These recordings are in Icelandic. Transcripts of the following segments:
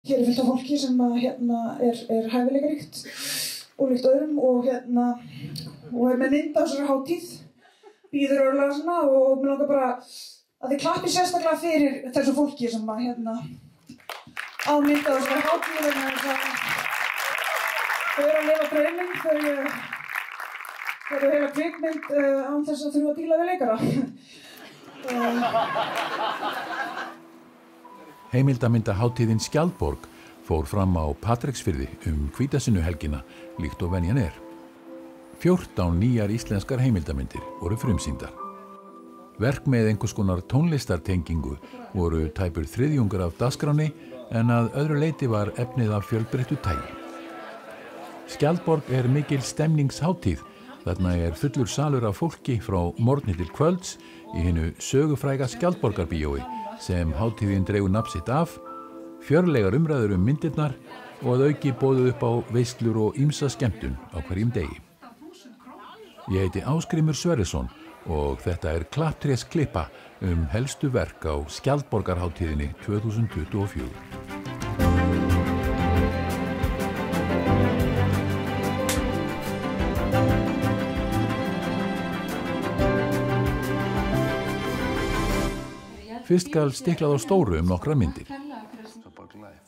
Hér fullt af fólki sem er hæfileikaríkt og líkt öðrum og með mynd á þessari hátíð, býður örlega svona og mér langar bara að þið klappi sérstaklega fyrir þessu fólki sem á mynd á þessari hátíð vegna þess að þau eru að lifa drauminn, þau eru heila kvikmynd án þess að þurfa að díla við leikara. Heimildamyndahátíðin Skjaldborg fór fram á Patreksfirði Hvítasunnuhelgina líkt og venjan er. 14 nýjar íslenskar heimildamindir voru frumsýndar. Verk með einhvers konar tónlistartengingu voru tæpur þriðjungur af dagskránni en að öðru leyti var efnið af fjölbreyttu tagi. Skjaldborg er mikil stemningshátíð. Þarna er fullur salur af fólki frá morgni til kvölds í hinu sögufræga Skjaldborgarbíói sem hátíðin dregur nafn sitt af, fjörlegar umræður myndirnar og að auki boðið upp á veislur og ýmsa skemmtun á hverjum degi. Ég heiti Ásgrímur Sverrisson og þetta er klapptrésklippa helstu verk á Skjaldborgarhátíðinni 2024. Fyrst skal stiklað á stóru nokkrar myndir.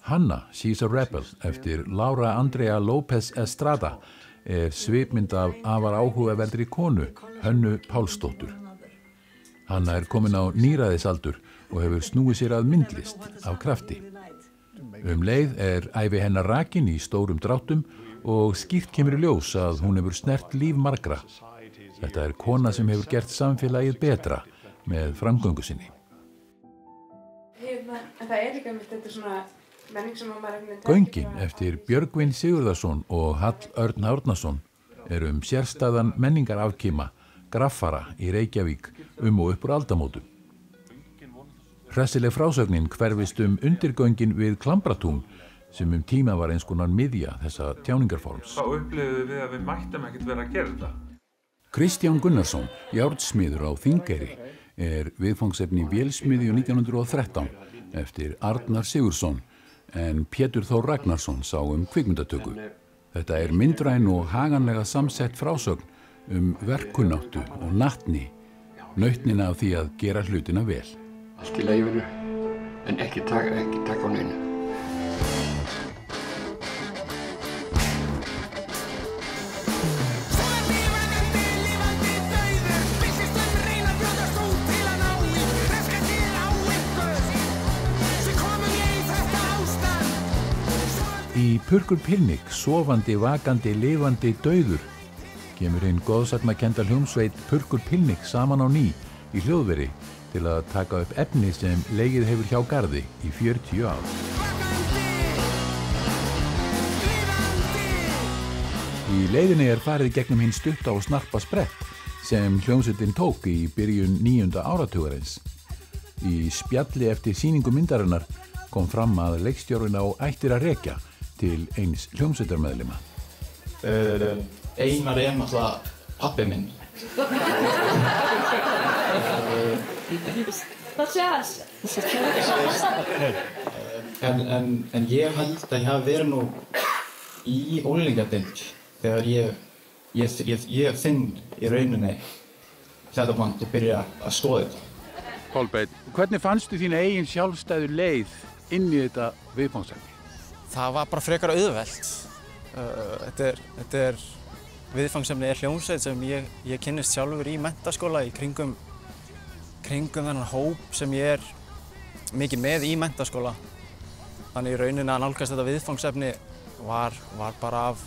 Hanna, She's a Rebel eftir Laura Andrea López Estrada er svipmynd af afar áhugaverðri konu, Hönnu Pálsdóttur. Hanna er komin á níræðisaldur og hefur snúið sér að myndlist af krafti. Leið er ævi hennar rakin í stórum dráttum og skýrt kemur í ljós að hún hefur snert líf margra. Þetta er kona sem hefur gert samfélagið betra með framgöngu sinni. En það er líka þetta svona menning sem maður Göngin eftir Björgvin Sigurðarson og Hall Örn Árnason er sérstæðan menningarafkima graffara í Reykjavík og upp úr aldamótum. Hressileg frásögnin hverfist undirgöngin við Klambratún sem tíma var eins konar miðja þessa tjáningarforms. Þá upplifum við að við mættum ekkert vera að gera þetta. Kristján Gunnarsson, járnsmiður á Þingeyri, er viðfangsefni vélsmiðju 1913 eftir Arnar Sigurðsson en Pétur Þór Ragnarsson sá kvikmyndatöku. Þetta er myndræn og haganlega samsett frásögn verkkunnáttu og natni, nautnina af því að gera hlutina vel. Allt í lífinu, en ekki taka á neinu. Í Purkur Pilnik, sofandi, vakandi, lifandi, dauður, kemur goðsagnakennda hljómsveit Purkur Pilnik saman á ný í hljóðveri til að taka upp efni sem legið hefur hjá garði í 40 ár. Í leiðinni er farið gegnum hinn stutta og snarpa sprett sem hljómsveitin tók í byrjun 9. áratugarins. Í spjalli eftir sýningu myndarinnar kom fram að leikstjórinn ættir að rekja til eins hljómsveitarmeðlima. Einar er náttúrulega pabbi minn. En ég held að ég hafi verið nú í unglingadeild þegar ég finn í rauninni þetta band og byrja að skoða þetta. Kolbeinn, hvernig fannstu þín eigin sjálfstæðu leið inn í þetta viðfangsefni? Það var bara frekar auðvelt. Þetta er viðfangsefni hljómsveit sem ég kynnist sjálfur í menntaskóla í kringum þennan hóp sem ég er mikið með í menntaskóla. Þannig í rauninni að nálgast þetta viðfangsefni var bara að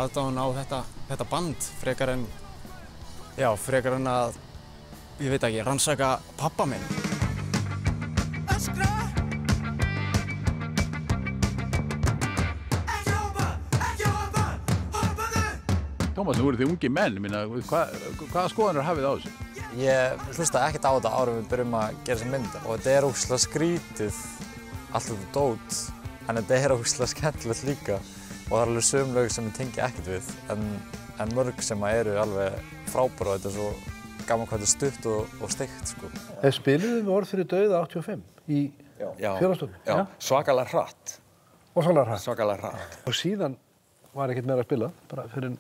aðdáun á þetta band frekar en að, ég veit ekki, rannsaka pappa minn. Tómas, nú eru þið ungi menn, hvaða skoðanir hafið á þessu? Ég hlustaði ekkert á þetta áður við byrjum að gera þessa mynd og þetta er ógeðslega skrítið, allt þetta dót, en þetta er ógeðslega skemmtilegt líka og það er alveg sum lög sem ég tengi ekkert við en mörg sem eru alveg frábær og þetta er svo gaman hvað þetta er stutt og steikt, sko. Spiluðu við Orð fyrir dauða 85 í Fjórðastofnun? Já, svakalega hratt. Og svakalega hratt. Svakalega hratt. Og síðan var ekkert meira að spila, bara fyrir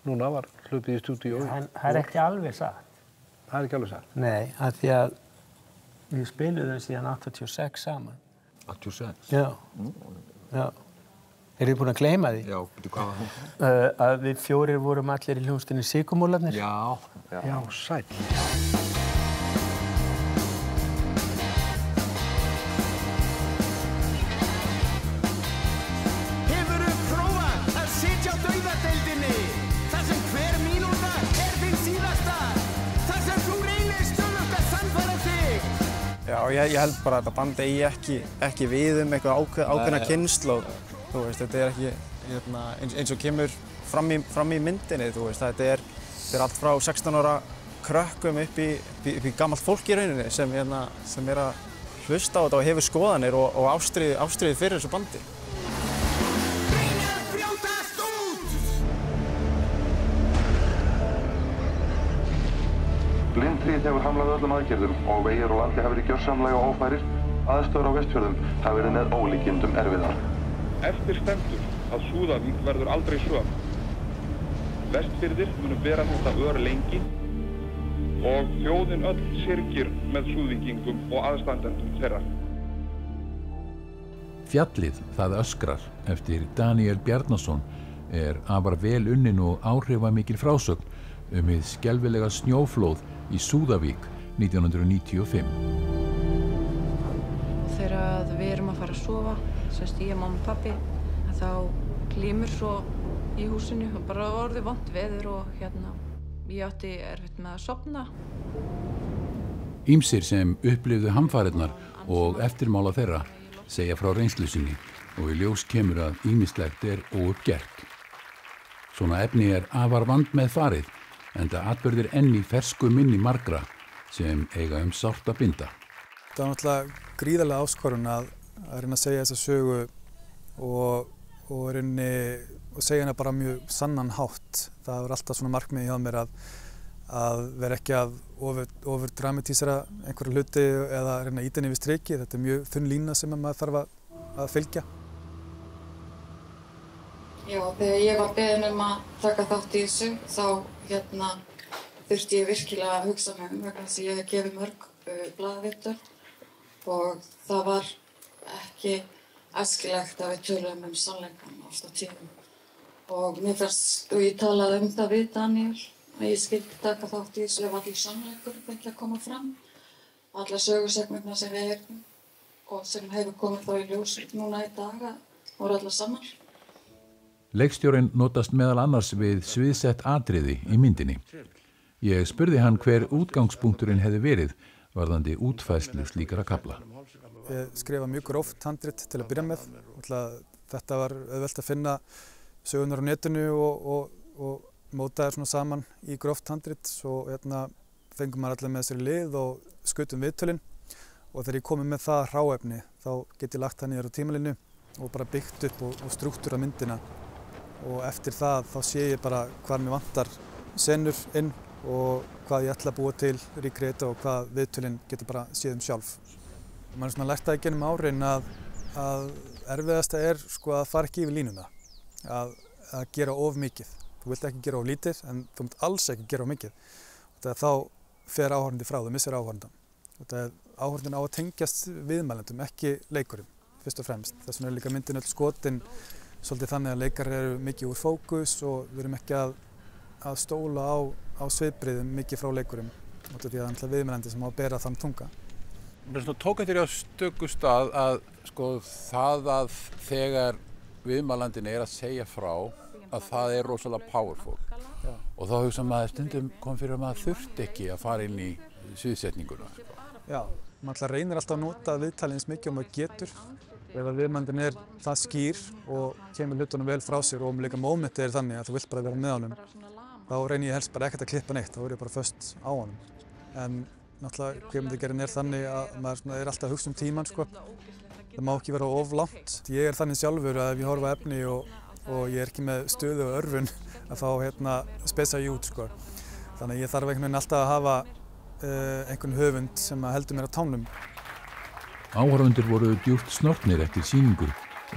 núna var hlupið í stúdíu. Það ekki alveg satt. Það ekki alveg satt? Nei, af því að við spiluðum síðan 86 saman. 86? Já. Já. Þið búin að gleyma því? Já, betur hvað var það? Að við 4 vorum allir í hljómsveitinni Sykurmólarnir. Já. Já, sæll. Já, ég held bara að þetta band eigi ekki við eitthvað ákveðna kynslóð. Þú veist, þetta ekki eins og kemur fram í myndinni, þú veist, þetta er allt frá 16 ára krökkum upp í gamalt fólk í rauninni sem er að hlusta á þetta og hefur skoðanir og ástríði fyrir þessu bandi. Blindhríð hefur hamlað öllum aðgerðum og vegir og landi hafa verið gjörsamlega ófærir. Aðstæður á Vestfjörðum hafa verið með ólíkindum erfiðar. Eftir stendur að Súðavík verður aldrei söm. Vestfirðir munu bera þetta ör lengi og þjóðin öll syrgir með Súðvíkingum og aðstandendum þeirra. Fjallið, það öskrar, eftir Daníel Bjarnason afar vel unnin og áhrifamikil frásögn hið skelfilega snjóflóð í Súðavík 1995. Þegar við erum að fara að sofa, semst ég, mamma og pabbi, þá glymur svo í húsinu og bara orðið vont veður og ég átti erfitt með að sofna. Ýmsir sem upplifðu hamfarirnar og eftirmála þeirra segja frá reynslu sinni og í ljós kemur að ýmislegt óuppgert. Svona efni afar vandmeðfarið, enda atburðir enn í fersku minni margra sem eiga sárt að binda. Það var náttúrulega gríðarlega áskorun að reyna að segja þessa sögu og segja hana bara mjög sannan hátt. Það var alltaf svona markmið hjá mér að vera ekki að ofur dramatísera einhverja hluti eða reyna að ýta henni við striki. Þetta er mjög þunn lína sem maður þarf að fylgja. Já, þegar ég var beðin að taka þátt í þessu, þá þurfti ég virkilega að hugsa mig vegna þess að ég hef gefið mörg blaðaviðtöl og það var ekki æskilegt að við töluðum sannleikann oft á tíðum. Og mér fannst, og ég talaði það við Daníel, að ég skyldi taka þátt í þessu ef allir sannleikur fengi að koma fram. Allar sögursögnirnar sem við heyrðum og sem hefur komið þá í ljós núna í dag voru allar sannar. Leikstjórinn notast meðal annars við sviðsett atriði í myndinni. Ég spurði hann hver útgangspunkturinn hefði verið varðandi útfærslu slíkra kafla. Ég skrifa mjög gróft handrit til að byrja með. Þetta var auðvelt að finna sögunar á netinu og móta þær svona saman í gróft handrit. Svo fengum maður allir með sér í lið og skutum viðtölin. Og þegar ég komið með það hráefni, þá get ég lagt það niður á tímalínu og bara byggt upp og strúktúra myndina. Og eftir það þá sé ég bara hvað mér vantar senur inn og hvað ég ætla að búa til recreata og hvað viðtölin getur bara séð sjálf. Maður er svona lært það í gennum árin að erfiðasta sko að fara ekki yfir línuna, að gera of mikið. Þú vilt ekki gera of lítið en þú vilt alls ekki gera of mikið. Þá fer áhorfandi frá, þú missir áhorfandann. Áhorfandinn á að tengjast viðmælendum, ekki leikurum, fyrst og fremst. Þess vegna er líka myndin öll skotin svolítið þannig að leikar eru mikið úr fókus og við erum ekki að stóla á svipbriðum mikið frá leikurum út af því að það er viðmælandi sem á að bera þann tunga. Það tók eftir á stöku stað að það að þegar viðmælandin er að segja frá að það er rosalega powerful. Já. Og þá hugsa maður stundum kom fyrir að maður þurfti ekki að fara inn í sviðsetninguna. Já, maður reynir alltaf að nota viðtalið eins mikið og maður getur. Ef að viðmælandin er það skýr og kemur hlutunum vel frá sér og líka mómentið er þannig að þú vilt bara vera með honum, þá reynir ég helst bara ekkert að klippa neitt, þá er ég bara föst á honum. En náttúrulega kvikmyndagerðin er þannig að maður er alltaf að hugsa tímann sko. Það má ekki vera of langt. Ég er þannig sjálfur að ef ég horfa á efni og ég er ekki með stöðu og örvun að þá spesa ég út sko. Þannig að ég þarf einhvern veginn alltaf að hafa einhvern höfund sem heldur mér á tánum. Áhorfendur voru djúpt snortnir eftir sýningu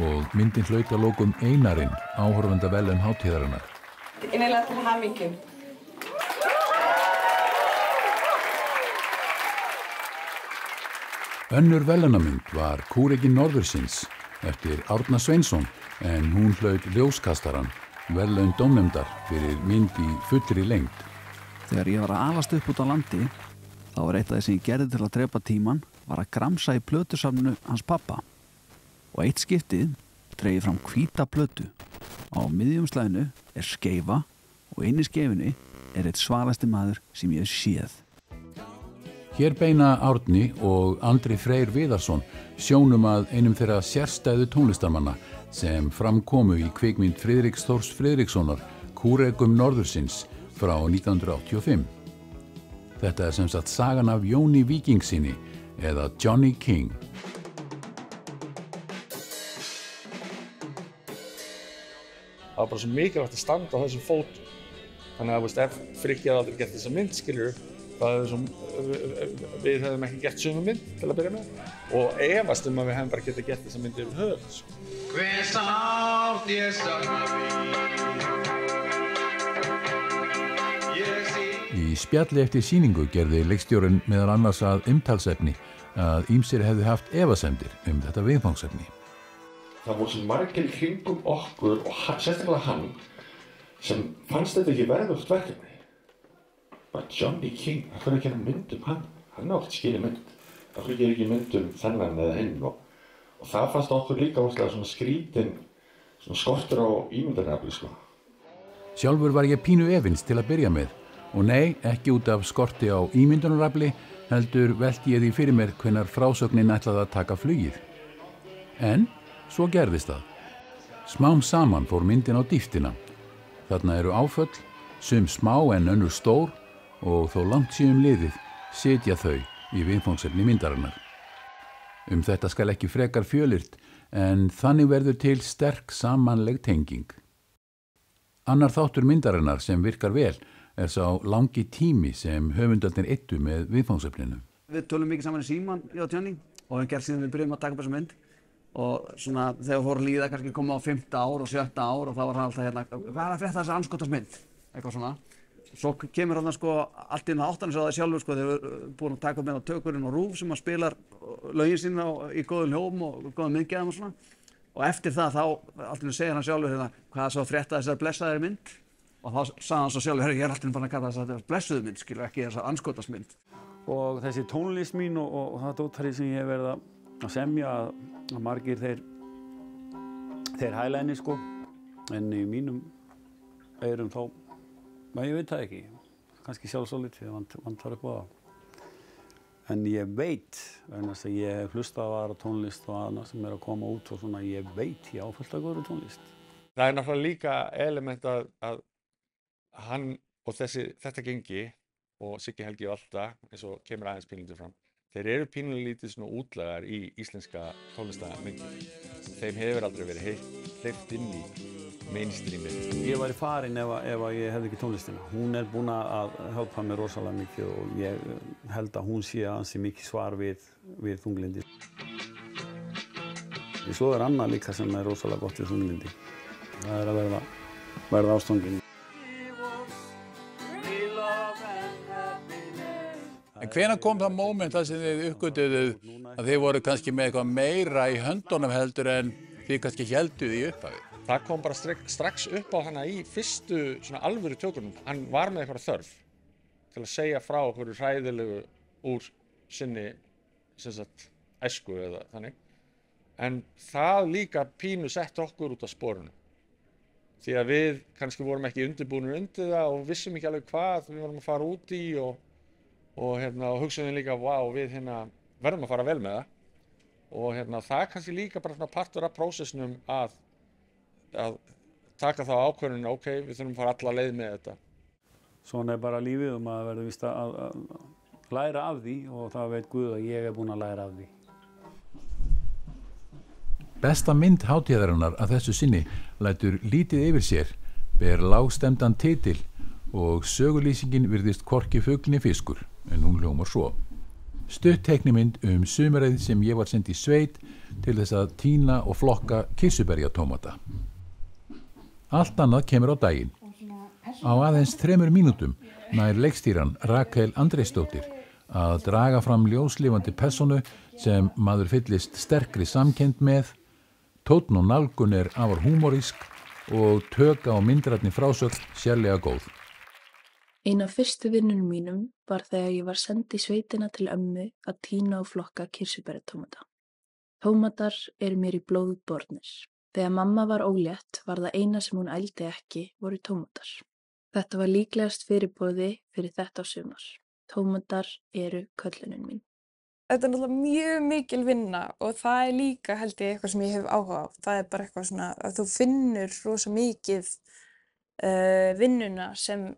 og myndin hlaut að lokum Einarinn áhorfendaverðlaun hátíðarinnar. Innilega til hamingju. Önnur verðlaunamynd var Kúrekinn norðursins eftir Árna Sveinsson en hún hlaut ljóskastaran, verðlaun dómnefndar fyrir mynd í fullri lengd. Þegar ég var að alast upp út á landi, þá var eitt af því sem ég gerði til að drepa tíman var að gramsa í plötusafninu hans pappa. Og eitt skiptið dreif ég fram hvíta plötu. Á miðjum slæðinu er skeifa og inn í skeifinni er eitt svalasti maður sem ég hef séð. Hér beina Árni og Andri Freyr Viðarsson sjónum að einum þeirra sérstæðu tónlistarmanna sem framkomu í kvikmynd Friðriks Þórs Friðrikssonar Kúrekum norðursins frá 1985. Þetta er sem sagt sagan af Jóni Víkingsinni eða Johnny King. Það var bara svo mikilvægt að standa á þessum fótum. Þannig að ef Frikki hafði aldrei gert þessa mynd, skilur, við hefðum ekki gert sömu mynd til að byrja með. Og efast að við hefðum bara getað gert þessa mynd yfir höfuð. Hver sátt ég Í spjalli eftir sýningu gerði leikstjórinn meðal annars að umtalsefni að ýmsir hefði haft efasemdir þetta viðfangsefni. Það voru svo margir kringum okkur og sérstaklega hann sem fannst þetta ekki verðugt verkefni. Bara Johnny King, það fyrir ekki að mynd hann. Hann átti skilja mynd. Það fyrir ekki mynd þennan eða hinn. Og það fannst okkur líka svona skrítinn, svona skortur á ímyndarafli, sko. Sjálfur var ég pínu efins til að byrja með. Og nei, ekki út af skorti á ímyndunarafli, heldur velti ég því fyrir mér hvenær frásögnin ætlaði að taka flugið. En svo gerðist það. Smám saman fór myndin á dýptina. Þarna eru áföll, sum smá en önnur stór og þó langt síðan liðið sitja þau í viðfangsefni myndarinnar. Þetta skal ekki frekar fjölyrt en þannig verður til sterk samanleg tenging. Annar þáttur myndarinnar sem virkar vel er sá langi tími sem höfundarnir eittu með viðfangsefninu. Við tölum mikið saman í síman, ég og Johnny, og við gerðum síðan við byrjum að taka upp þessa mynd. Og svona þegar fór að líða kannski koma á 5. ár og 7. ár og þá var hann alltaf hérna, hvað er að frétta þessa andskotasmynd? Eitthvað svona. Svo kemur hann sko allt inn á áttanis á það sjálfur sko þegar við erum búin að taka upp með á tökurinn og RÚV sem að spilar lögin sína í góðum hljóðum og góðum miðgæðum og svona. Og eftir það þá allt inn segir hann sjálfur hérna hvað er svo að frétta þessar blessaðir mynd? Og þá sagði hann svo sjálfur, ég er allt inn bara að kalla þessa blessuðu mynd, skilur ekki þessa andskotasmynd. Og þessi tónlist mín og það dótari sem ég hef verið að semja að margir þeir hæla henni sko, en í mínum eyrum þá, ég veit það ekki, kannski sjálfsálít því að vantar upp á það. En ég veit, vegna þess að ég hef hlustað á aðra tónlist og annað sem er að koma út og svona, ég veit, ég áfullt að góðri tónlist. Það er náttúrulega líka element að hann og þetta gengi og Siggi Helgi og allt það, eins og kemur aðeins pínlítið fram, þeir eru pínlítið svona útlagar í íslenska tónlistarmengi. Þeim hefur aldrei verið hleypt inn í mainstreamið. Ég væri farinn ef ég hefði ekki tónlistina. Hún er búin að hjálpa mér rosalega mikið og ég held að hún sé ansi mikið svar við þunglindi. Svo er annað líka sem er rosalega gott við þunglindi. Það er að verða ástfangin. En hvenær kom það moment þar sem þið uppgötuðu að þið voru kannski með eitthvað meira í höndunum heldur en þið kannski hélduð í upphafi? Það kom bara strax upp á hana í fyrstu svona alvöru tökunum. Hann var með eitthvað þörf til að segja frá okkur hræðilegu úr sinni æsku eða þannig. En það líka pínu sett okkur út af sporinu. Því að við kannski vorum ekki undirbúnir undir það og vissum ekki alveg hvað við vorum að fara út í og hugsaðum líka, við verðum að fara vel með það. Og það kannski líka bara partur af prósessnum að taka þá ákvörðunina, ok, við þurfum að fara alla leið með þetta. Svona er bara lífið og maður verður víst að læra af því og það veit Guð að ég er búinn að læra af því. Besta mynd hátíðarinnar að þessu sinni lætur lítið yfir sér, ber lágstemdan titil og sögulýsingin virðist hvorki fugl né fiskur, en hún hljómar svo. Stutt teiknimynd sumarið sem ég var send í sveit til þess að tína og flokka kirsuberjatómata. Allt annað kemur á daginn. Á aðeins 3 mínútum nær leikstýran Rakel Andreisdóttir að draga fram ljóslifandi persónu sem maður fyllist sterkri samkennd með, tónn og nálgun afar húmorísk og tök á myndrænni frásögn sérlega góð. Ein af fyrstu vinnunum mínum var þegar ég var send í sveitina til ömmu að tína og flokka kirsuberjatómata. Tómatar eru mér í blóð bornir. Þegar mamma var ólétt var það eina sem hún ældi ekki voru tómatar. Þetta var líklegast fyrirboði fyrir þetta sumar. Tómatar eru köllunin mín. Þetta náttúrulega mjög mikil vinna og það líka held ég eitthvað sem ég hef áhuga á. Það bara eitthvað svona að þú finnur rosa mikið vinnuna sem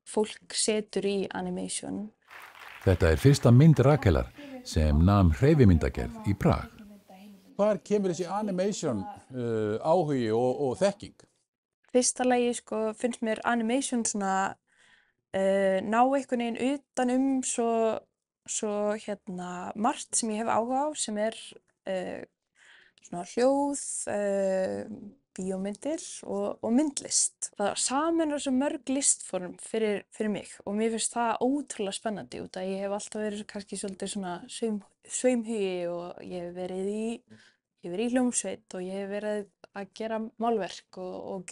fólk setur í animation. Þetta fyrsta mynd Rakelar sem nam hreyfimyndagerð í Prag. Hvar kemur þessi animation áhugi og þekking? Fyrsta lagi finnst mér animation svona ná einhvern veginn utan svo margt sem ég hef áhuga á sem svona hljóð, bíómyndir og myndlist. Það sameinar svo mörg listform fyrir mig og mér finnst það ótrúlega spennandi út að ég hef alltaf verið kannski svolítið svona sveimhugi og ég hef verið í hljómsveit og ég hef verið að gera málverk og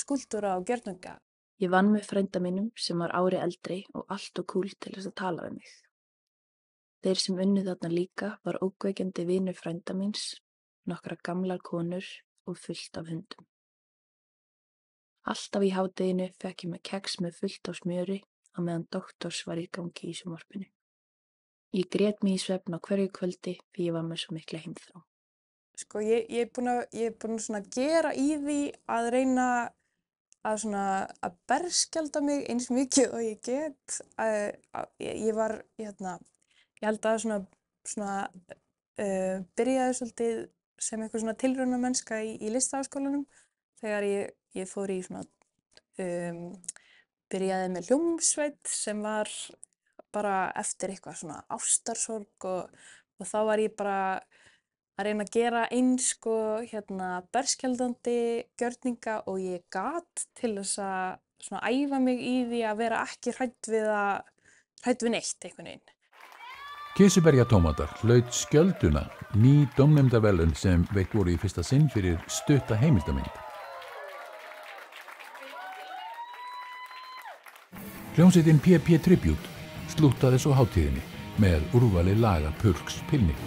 skúlptúra og gjörninga. Ég vann með frænda mínum sem var ári eldri og allt og kúl til þess að tala við mig. Þeir sem unnu þarna líka var ókveikjandi vinur frænda míns, nokkra gamlar konur og fullt af hundum. Alltaf í hádeginu fekk ég með keks með fullt af smjöri á meðan doktors var í gangi í sjónvarpinu. Ég grét mig í svefn á hverju kvöldi því ég var með svo mikla heimþrá. Ég er búin að gera í því að reyna að berskjalda mig eins mikið og ég get. Ég held að byrjaði svolítið sem eitthvað svona tilraunamennska í listaháskólanum þegar ég fór í byrjaði með hljómsveit sem var bara eftir eitthvað svona ástarsorg og þá var ég bara að reyna að gera eins berskjaldandi gjörninga og ég gat til þess að svona æfa mig í því að vera ekki hrædd við neitt einhvern veginn. Kirsuberjatómatar hlaut skjölduna, ný dómnefndarverðlaun sem veitt voru í fyrsta sinn fyrir stutta heimildamynd. Hljómsveitin PP Tribute slúttaði svo hátíðinni með úrvali laga Purks Pilnik.